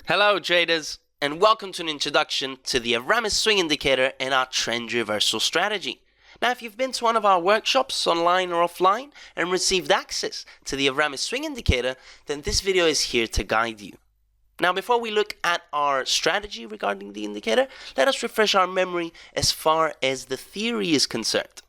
Hello traders, and welcome to an introduction to the Avramis swing indicator and our trend reversal strategy. Now, if you've been to one of our workshops online or offline and received access to the Avramis swing indicator, then this video is here to guide you. Now, before we look at our strategy regarding the indicator, let us refresh our memory as far as the theory is concerned.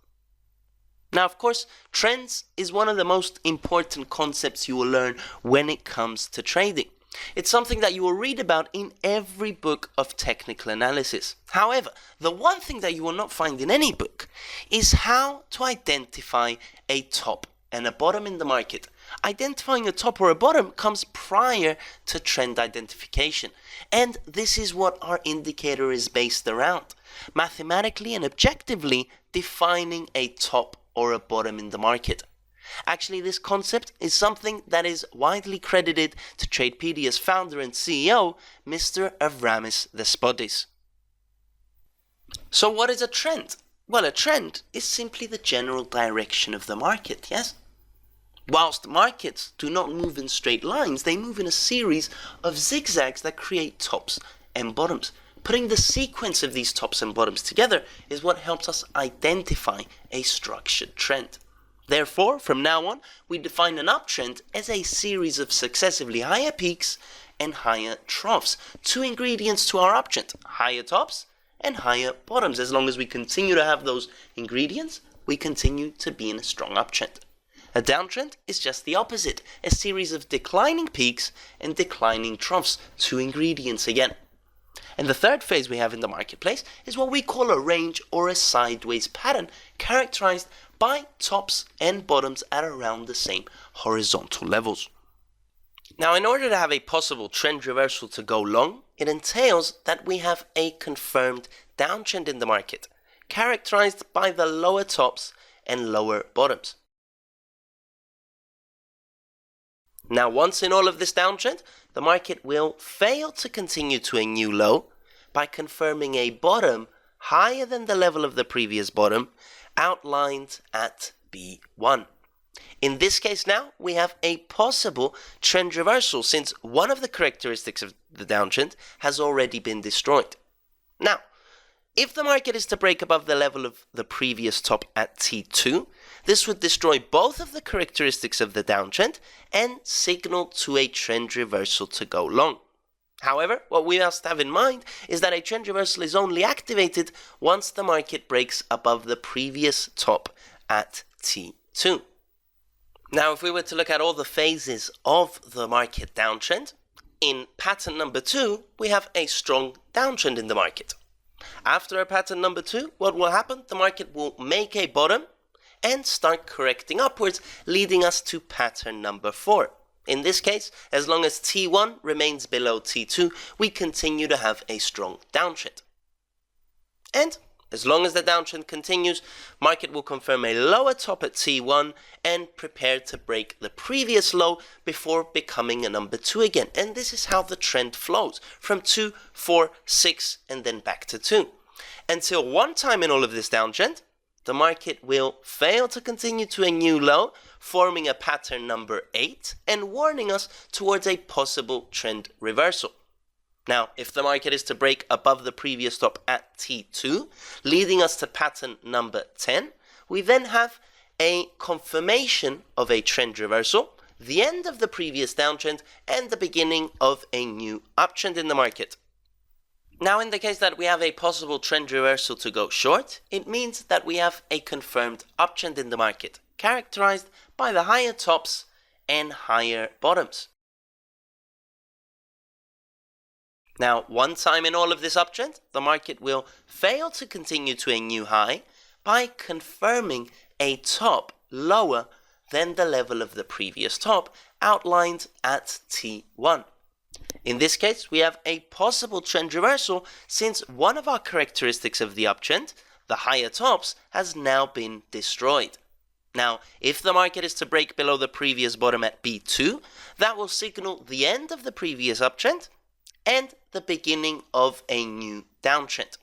Now, of course, trends is one of the most important concepts you will learn when it comes to trading. It's something that you will read about in every book of technical analysis. However, the one thing that you will not find in any book is how to identify a top and a bottom in the market. Identifying a top or a bottom comes prior to trend identification, and this is what our indicator is based around. Mathematically and objectively defining a top or a bottom in the market. Actually, this concept is something that is widely credited to Tradepedia's founder and CEO, Mr. Avramis Despotis. So what is a trend? Well, a trend is simply the general direction of the market, yes? Whilst markets do not move in straight lines, they move in a series of zigzags that create tops and bottoms. Putting the sequence of these tops and bottoms together is what helps us identify a structured trend. Therefore, from now on, we define an uptrend as a series of successively higher peaks and higher troughs. Two ingredients to our uptrend: higher tops and higher bottoms. As long as we continue to have those ingredients, we continue to be in a strong uptrend. A downtrend is just the opposite, a series of declining peaks and declining troughs. Two ingredients again. And the third phase we have in the marketplace is what we call a range or a sideways pattern, characterized by tops and bottoms at around the same horizontal levels. Now, in order to have a possible trend reversal to go long, it entails that we have a confirmed downtrend in the market, characterized by the lower tops and lower bottoms. Now, once in all of this downtrend, the market will fail to continue to a new low by confirming a bottom higher than the level of the previous bottom, outlined at B1. In this case now, we have a possible trend reversal since one of the characteristics of the downtrend has already been destroyed. Now, if the market is to break above the level of the previous top at T2, this would destroy both of the characteristics of the downtrend and signal to a trend reversal to go long. However, what we must have in mind is that a trend reversal is only activated once the market breaks above the previous top at T2. Now, if we were to look at all the phases of the market downtrend, in pattern number 2, we have a strong downtrend in the market. After a pattern number 2, what will happen? The market will make a bottom and start correcting upwards, leading us to pattern number 4. In this case, as long as T1 remains below T2, we continue to have a strong downtrend. And as long as the downtrend continues, market will confirm a lower top at T1 and prepare to break the previous low before becoming a number 2 again. And this is how the trend flows from 2, 4, 6, and then back to 2. Until one time in all of this downtrend, the market will fail to continue to a new low, forming a pattern number 8 and warning us towards a possible trend reversal. Now, if the market is to break above the previous top at T2, leading us to pattern number 10, we then have a confirmation of a trend reversal, the end of the previous downtrend, and the beginning of a new uptrend in the market. Now, in the case that we have a possible trend reversal to go short, it means that we have a confirmed uptrend in the market, characterized by the higher tops and higher bottoms. Now, one time in all of this uptrend, the market will fail to continue to a new high by confirming a top lower than the level of the previous top, outlined at T1. In this case, we have a possible trend reversal since one of our characteristics of the uptrend, the higher tops, has now been destroyed. Now, if the market is to break below the previous bottom at B2, that will signal the end of the previous uptrend and the beginning of a new downtrend.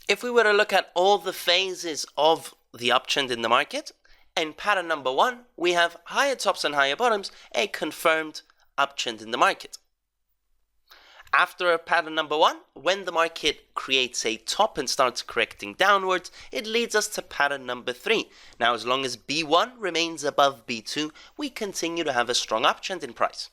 If we were to look at all the phases of the uptrend in the market, in pattern number 1, we have higher tops and higher bottoms, a confirmed uptrend in the market. After pattern number 1, when the market creates a top and starts correcting downwards, it leads us to pattern number 3. Now, as long as B1 remains above B2, we continue to have a strong uptrend in price.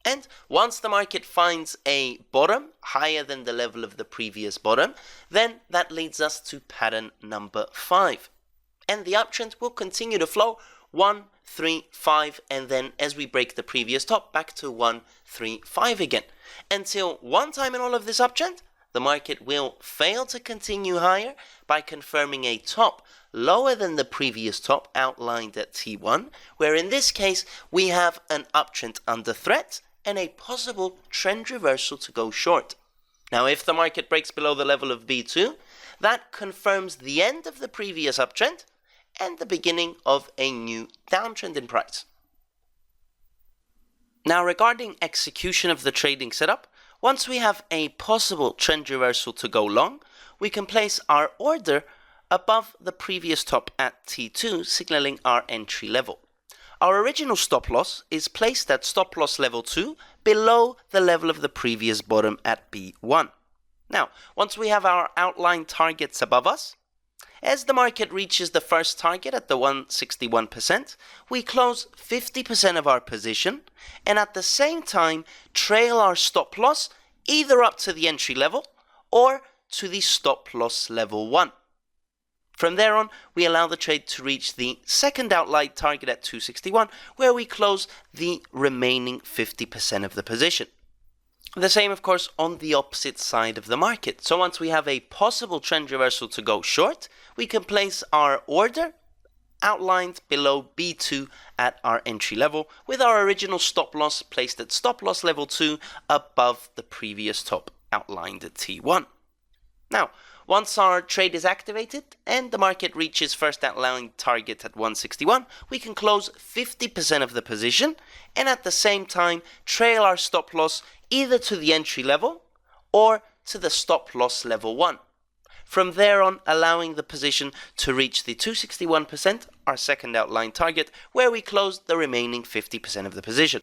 And once the market finds a bottom higher than the level of the previous bottom, then that leads us to pattern number 5. And the uptrend will continue to flow 1, 3, 5, and then as we break the previous top, back to 1, 3, 5 again. Until one time in all of this uptrend, the market will fail to continue higher by confirming a top lower than the previous top outlined at T1, where in this case we have an uptrend under threat and a possible trend reversal to go short. Now, if the market breaks below the level of B2, that confirms the end of the previous uptrend and the beginning of a new downtrend in price. Now, regarding execution of the trading setup, once we have a possible trend reversal to go long, we can place our order above the previous top at T2, signaling our entry level. Our original stop loss is placed at stop loss level 2 below the level of the previous bottom at B1. Now, once we have our outlined targets above us, as the market reaches the first target at the 161%, we close 50% of our position and at the same time trail our stop loss either up to the entry level or to the stop loss level 1. From there on, we allow the trade to reach the second outlined target at 261, where we close the remaining 50% of the position. The same, of course, on the opposite side of the market. So once we have a possible trend reversal to go short, we can place our order outlined below B2 at our entry level, with our original stop loss placed at stop loss level 2 above the previous top outlined at T1. Now, once our trade is activated and the market reaches first outlined target at 161, we can close 50% of the position and at the same time trail our stop loss either to the entry level or to the stop loss level 1. From there on, allowing the position to reach the 261%, our second outlined target, where we close the remaining 50% of the position.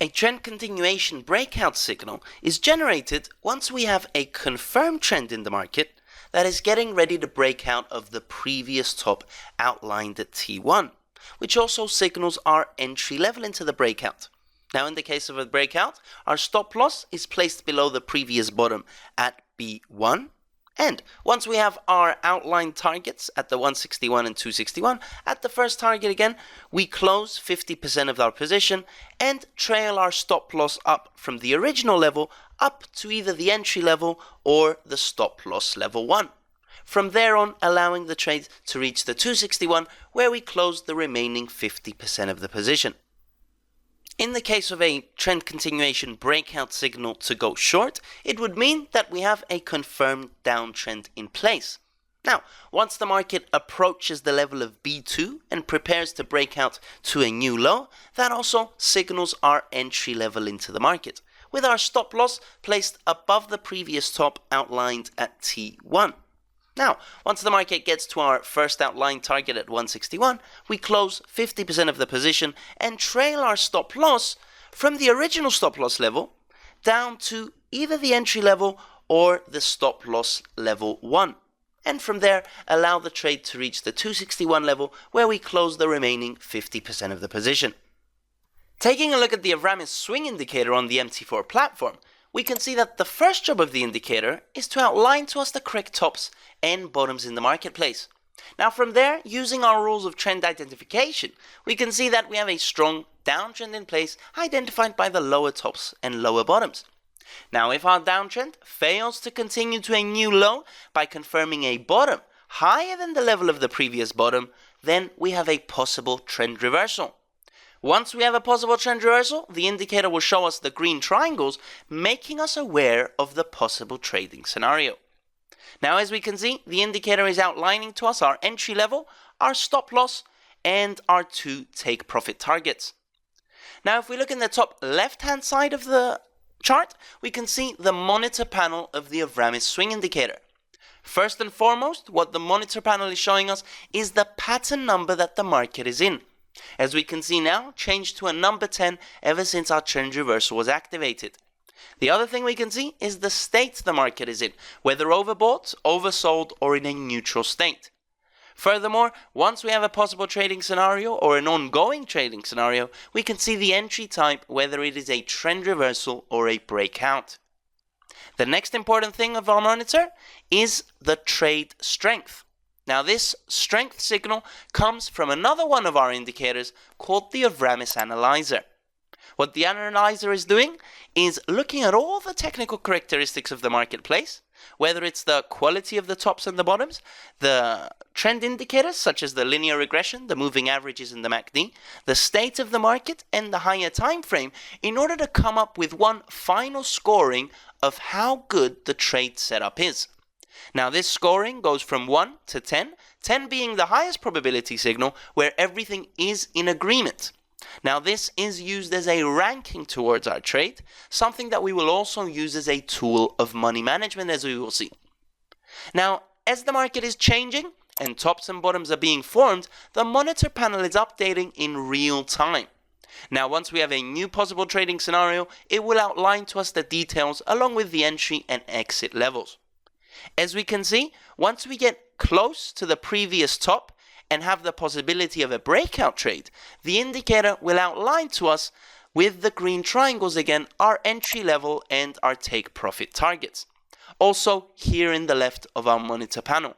A trend continuation breakout signal is generated once we have a confirmed trend in the market that is getting ready to break out of the previous top outlined at T1, which also signals our entry level into the breakout. Now, in the case of a breakout, our stop loss is placed below the previous bottom at B1. And once we have our outlined targets at the 161 and 261, at the first target again, we close 50% of our position and trail our stop loss up from the original level up to either the entry level or the stop loss level 1. From there on, allowing the trade to reach the 261, where we close the remaining 50% of the position. In the case of a trend continuation breakout signal to go short, it would mean that we have a confirmed downtrend in place. Now, once the market approaches the level of B2 and prepares to break out to a new low, that also signals our entry level into the market, with our stop loss placed above the previous top outlined at T1. Now, once the market gets to our first outlined target at 161, we close 50% of the position and trail our stop loss from the original stop loss level down to either the entry level or the stop loss level 1. And from there, allow the trade to reach the 261 level, where we close the remaining 50% of the position. Taking a look at the Avramis swing indicator on the MT4 platform, we can see that the first job of the indicator is to outline to us the correct tops and bottoms in the marketplace. Now, from there, using our rules of trend identification, we can see that we have a strong downtrend in place identified by the lower tops and lower bottoms. Now, if our downtrend fails to continue to a new low by confirming a bottom higher than the level of the previous bottom, then we have a possible trend reversal. Once we have a possible trend reversal, the indicator will show us the green triangles, making us aware of the possible trading scenario. Now, as we can see, the indicator is outlining to us our entry level, our stop loss, and our 2 take profit targets. Now, if we look in the top left-hand side of the chart, we can see the monitor panel of the Avramis swing indicator. First and foremost, what the monitor panel is showing us is the pattern number that the market is in. As we can see now, changed to a number 10 ever since our trend reversal was activated. The other thing we can see is the state the market is in, whether overbought, oversold, or in a neutral state. Furthermore, once we have a possible trading scenario or an ongoing trading scenario, we can see the entry type, whether it is a trend reversal or a breakout. The next important thing of our monitor is the trade strength. Now this strength signal comes from another one of our indicators called the Avramis analyzer. What the analyzer is doing is looking at all the technical characteristics of the marketplace, whether it's the quality of the tops and the bottoms, the trend indicators such as the linear regression, the moving averages and the MACD, the state of the market and the higher time frame, in order to come up with one final scoring of how good the trade setup is. Now this scoring goes from 1 to 10, 10 being the highest probability signal where everything is in agreement. Now this is used as a ranking towards our trade, something that we will also use as a tool of money management, as we will see. Now, as the market is changing and tops and bottoms are being formed, the monitor panel is updating in real time. Now, once we have a new possible trading scenario, it will outline to us the details along with the entry and exit levels. As we can see, once we get close to the previous top, and have the possibility of a breakout trade, the indicator will outline to us with the green triangles again our entry level and our take profit targets. Also here in the left of our monitor panel.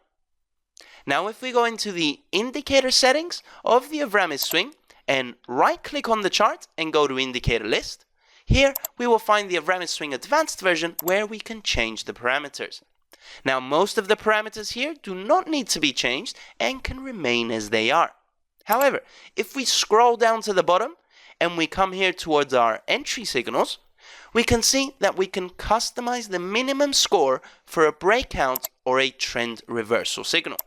Now if we go into the indicator settings of the Avramis swing and right click on the chart and go to indicator list, here we will find the Avramis swing advanced version where we can change the parameters. Now most of the parameters here do not need to be changed and can remain as they are. However, if we scroll down to the bottom and we come here towards our entry signals, we can see that we can customize the minimum score for a breakout or a trend reversal signal.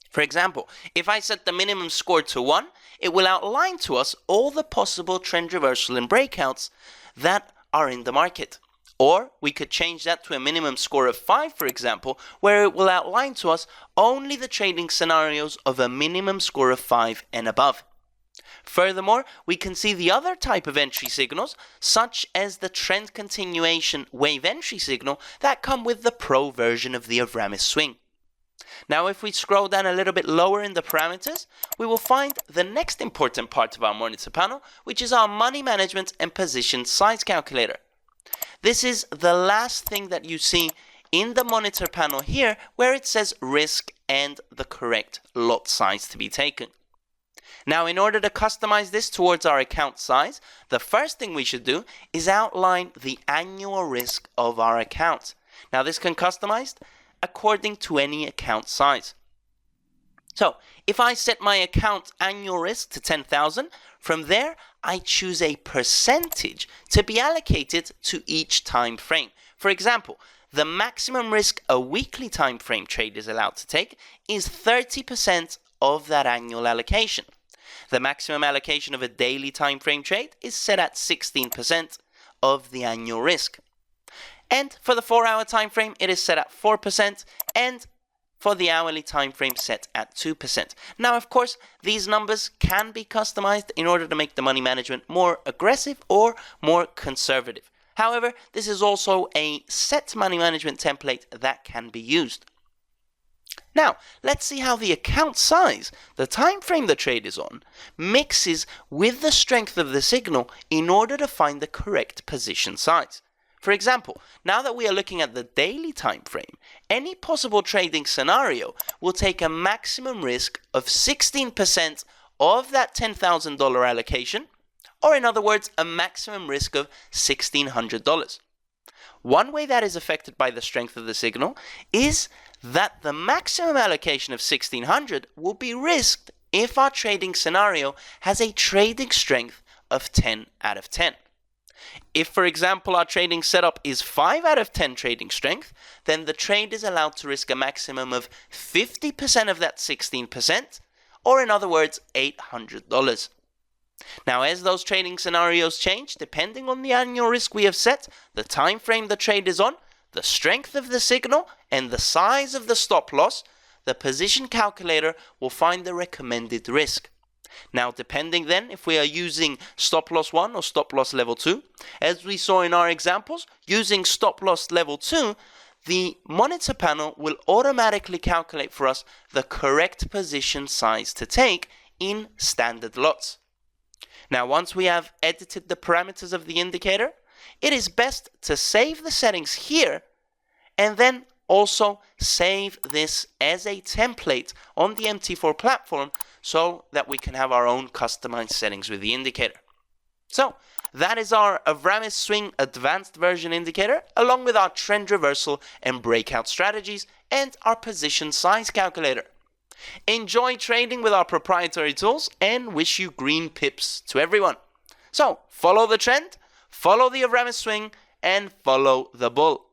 For example, if I set the minimum score to 1, it will outline to us all the possible trend reversal and breakouts that are in the market. Or we could change that to a minimum score of 5, for example, where it will outline to us only the trading scenarios of a minimum score of 5 and above. Furthermore, we can see the other type of entry signals, such as the trend continuation wave entry signal that come with the Pro version of the Avramis swing. Now if we scroll down a little bit lower in the parameters, we will find the next important part of our monitor panel, which is our money management and position size calculator. This is the last thing that you see in the monitor panel here, where it says risk and the correct lot size to be taken. Now, in order to customize this towards our account size, the first thing we should do is outline the annual risk of our account. Now, this can be customized according to any account size. So, if I set my account annual risk to 10,000, from there I choose a percentage to be allocated to each time frame. For example, the maximum risk a weekly time frame trade is allowed to take is 30% of that annual allocation. The maximum allocation of a daily time frame trade is set at 16% of the annual risk. And for the 4-hour time frame, it is set at 4%, and for the hourly time frame set at 2%. Now, of course, these numbers can be customized in order to make the money management more aggressive or more conservative. However, this is also a set money management template that can be used. Now, let's see how the account size, the time frame the trade is on, mixes with the strength of the signal in order to find the correct position size. For example, now that we are looking at the daily time frame, any possible trading scenario will take a maximum risk of 16% of that $10,000 allocation, or in other words, a maximum risk of $1,600. One way that is affected by the strength of the signal is that the maximum allocation of $1,600 will be risked if our trading scenario has a trading strength of 10 out of 10. If, for example, our trading setup is 5 out of 10 trading strength, then the trade is allowed to risk a maximum of 50% of that 16%, or in other words, $800. Now, as those trading scenarios change, depending on the annual risk we have set, the time frame the trade is on, the strength of the signal, and the size of the stop loss, the position calculator will find the recommended risk. Now, depending then if we are using stop loss 1 or stop loss level 2, as we saw in our examples, using stop loss level 2, the monitor panel will automatically calculate for us the correct position size to take in standard lots. Now, once we have edited the parameters of the indicator, it is best to save the settings here and then also save this as a template on the MT4 platform so that we can have our own customized settings with the indicator. So that is our Avramis Swing Advanced version indicator, along with our trend reversal and breakout strategies and our position size calculator. Enjoy trading with our proprietary tools and wish you green pips to everyone. So follow the trend, follow the Avramis Swing, and follow the bull.